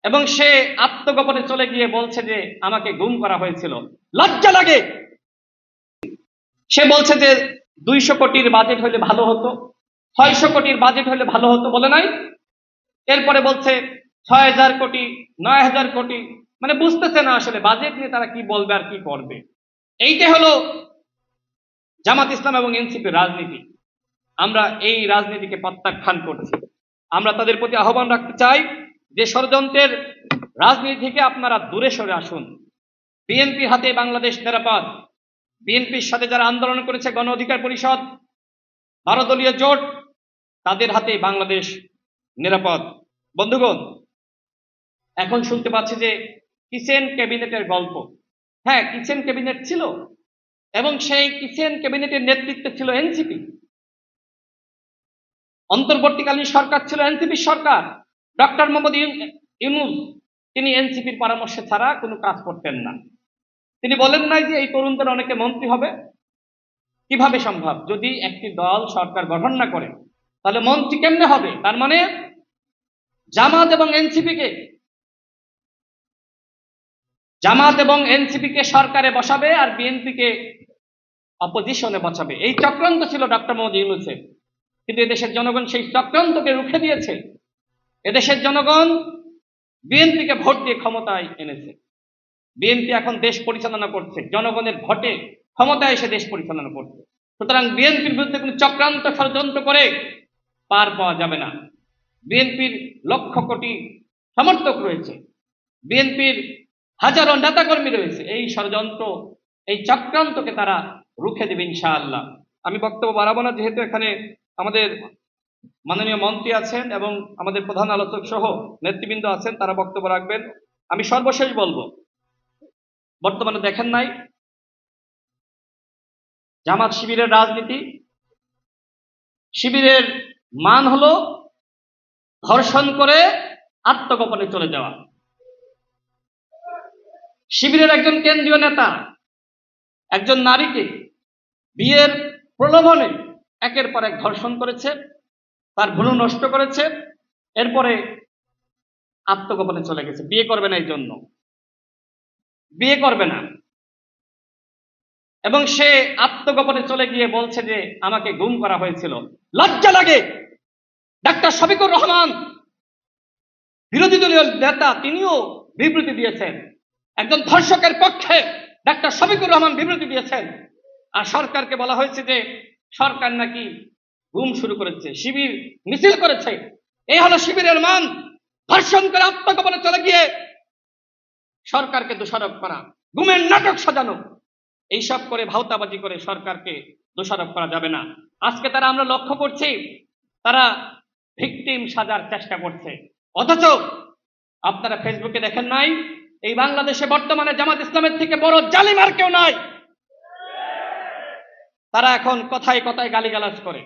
এবং সে আত্মগোপনে চলে গিয়ে বলছে যে আমাকে গুম করা হয়েছিল। লজ্জা লাগে। সে বলছে যে 200 কোটির বাজেট হলে ভালো হতো, 600 কোটির বাজেট হলে ভালো হতো, বলে নাই? এরপরে বলছে 6000 কোটি, 9000 কোটি। মানে বুঝতেছে না আসলে বাজেট নিয়ে তারা কি বলবে আর কি করবে। এইটা হলো জামাত ইসলাম এবং এনসিপির রাজনীতি। আমরা এই রাজনীতিকে প্রত্যাখ্যান করছি। আমরা তাদের প্রতি আহ্বান রাখতে চাই যে ষড়যন্ত্রের রাজনীতি থেকে আপনারা দূরে সরে আসুন। বিএনপির হাতে বাংলাদেশ নিরাপদ। বিএনপির সাথে যারা আন্দোলন করেছে, গণ অধিকার পরিষদ, 12 দলীয় জোট, তাদের হাতে বাংলাদেশ নিরাপদ। বন্ধুগণ, এখন শুনতে পাচ্ছি যে কিচেন ক্যাবিনেটের গল্প। হ্যাঁ, কিচেন ক্যাবিনেট ছিল এবং সেই কিচেন ক্যাবিনেটের নেতৃত্বে ছিল এনসিপি। অন্তর্বর্তীকালীন সরকার ছিল এনসিপির সরকার। ডক্টর মোহাম্মদ ইউনূস তিনি এনসিপির পরামর্শ ছাড়া কোনো কাজ করতেন না। তিনি বলেন নাই যে এই তরুণদের অনেকে মন্ত্রী হবে। কিভাবে সম্ভব? যদি একটি দল সরকার গঠন না করে তাহলে মন্ত্রী কেমনে হবে? তার মানে জামাত এবং এনসিপিকে সরকারে বসাবে আর বিএনপিকে অপোজিশনে বসাবে। এই চক্রান্ত ছিল ডক্টর মোহাম্মদ ইউনূসের। কিন্তু এদেশের জনগণ সেই চক্রান্তকে রুখে দিয়েছে। এদেশের জনগণ বিএনপিকে ভোট দিয়ে ক্ষমতায় এনেছে। বিএনপি এখন দেশ পরিচালনা করছে, জনগণের ভোটে ক্ষমতায় এসে দেশ পরিচালনা করছে। সুতরাং বিএনপির বিরুদ্ধে কোনো চক্রান্ত ষড়যন্ত্র করে পার পাওয়া যাবে না। বিএনপির লক্ষ কোটি সমর্থক রয়েছে, বিএনপির হাজারো নেতাকর্মী রয়েছে। এই ষড়যন্ত্র, এই চক্রান্তকে তারা রুখে দেবে ইনশাআল্লাহ। আমি বক্তব্য বাড়াবো না, যেহেতু এখানে আমাদের মাননীয় মন্ত্রী আছেন এবং আমাদের প্রধান আলোচক সহ নেতৃবৃন্দ আছেন, তারা বক্তব্য রাখবেন। আমি সর্বশেষ বলবো, বর্তমানে দেখেন নাই জামাত শিবিরের রাজনীতি? শিবিরের মান হলো ধর্ষণ করে আত্মগোপনে চলে যাওয়া। শিবিরের একজন কেন্দ্রীয় নেতা একজন নারীকে বিয়ের প্রলোভনে একের পর এক ধর্ষণ করেছে, তার ভ্রূণ নষ্ট করেছে, এরপরে আত্মগোপনে চলে গেছে। বিয়ে করবে না, এই জন্য বিয়ে করবে না। এবং সে আত্মগোপনে চলে গিয়ে বলছে যে আমাকে গুম করা হয়েছিল। লজ্জা লাগে। ডাক্তার শফিকুর রহমান, বিরোধী দলীয় নেতা, তিনিও বিবৃতি দিয়েছেন। একজন ধর্ষকের পক্ষে ডাক্তার শফিকুর রহমান বিবৃতি দিয়েছেন। আর সরকারকে বলা হয়েছে যে সরকার নাকি গুম শুরু করেছে, শিবির মিছিল করেছে। এই হলো শিবিরের মান। ধর্ষণ করে আত্মগোপনে চলে গিয়ে সরকারকে দোষারোপ করা, গুমের নাটক সাজানো, এইসব করে ভাওতাবাজি করে সরকারকে দোষারোপ করা যাবে না। আজকে তারা, আমরা লক্ষ্য করছি, তারা ভিকটিম সাজার চেষ্টা করছে। অথচ আপনারা ফেসবুকে দেখেন নাই, এই বাংলাদেশে বর্তমানে জামাত ইসলামের থেকে বড় জালিম আর কেউ নাই। তারা এখন কথায় কথায় গালিগালাজ করে।